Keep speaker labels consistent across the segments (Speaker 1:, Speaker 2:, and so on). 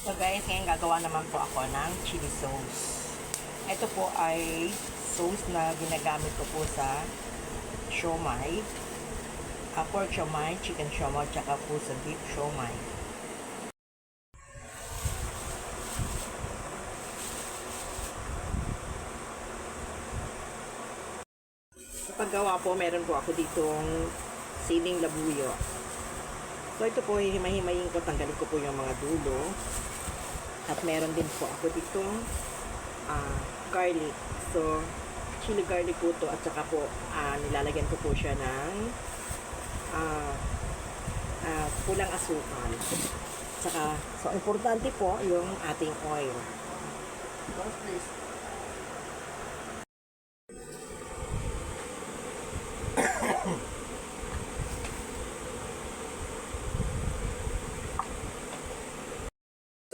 Speaker 1: So guys, ngayon gagawa naman po ako ng chili sauce. Ito po ay sauce na ginagamit ko po sa siomai, pork siomai, chicken siomai, tsaka po sa beef siomai. Sa paggawa po, meron po ako ditong siling labuyo. So ito po, himay-himayin ko, tanggalin ko po yung mga dulo. At meron din po ako ditong garlic. So, chili garlic po to, at saka po nilalagyan ko po siya ng pulang asukal. Saka, so importante po yung ating oil.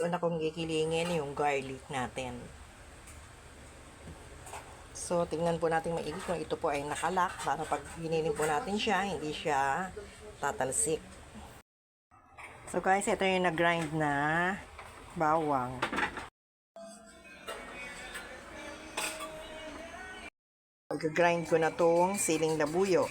Speaker 1: So, na kung kikilingin yung garlic natin. So, tingnan po natin maigi kung ito po ay nakalak para pag hiniling po natin siya, hindi siya tatalsik. So, guys, ito yung nag-grind na bawang. Mag-grind ko na tong siling labuyo.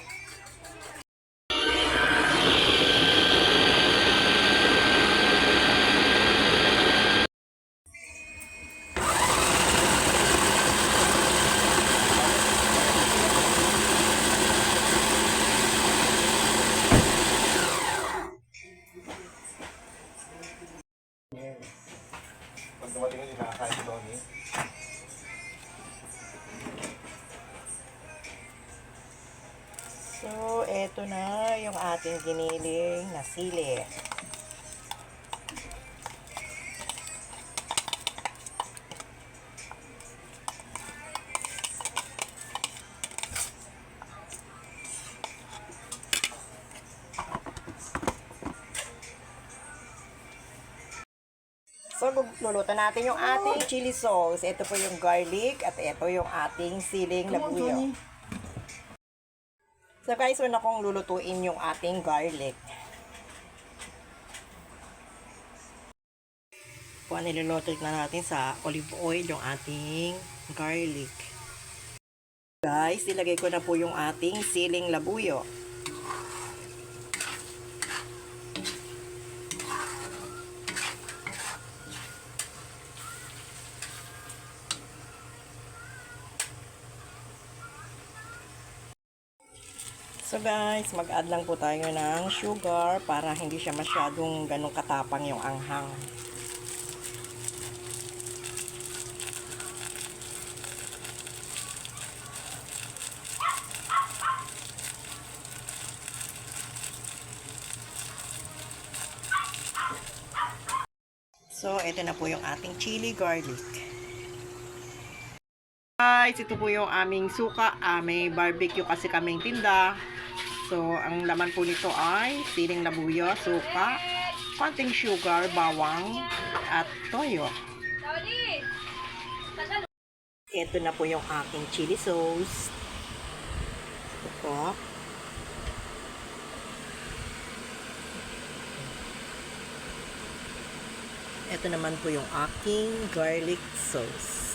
Speaker 2: Pag dumating yung nakakain ko doon eh.
Speaker 1: So, eto na yung ating giniling na sili. So, luluto natin yung ating chili sauce. Ito po yung garlic at ito yung ating siling labuyo. So guys, una kong lulutuin yung ating garlic. Kung niluluto na natin sa olive oil yung ating garlic. Guys, ilagay ko na po yung ating siling labuyo. So guys, mag-add lang po tayo ng sugar para hindi siya masyadong ganong katapang yung anghang. So, ito na po yung ating chili garlic. Guys, ito po yung aming suka. May barbecue kasi kaming tinda. So, ang laman po nito ay siling labuyo, suka, konting sugar, bawang, at toyo. Ito na po yung aking chili sauce. Ito po. Ito naman po yung aking garlic sauce.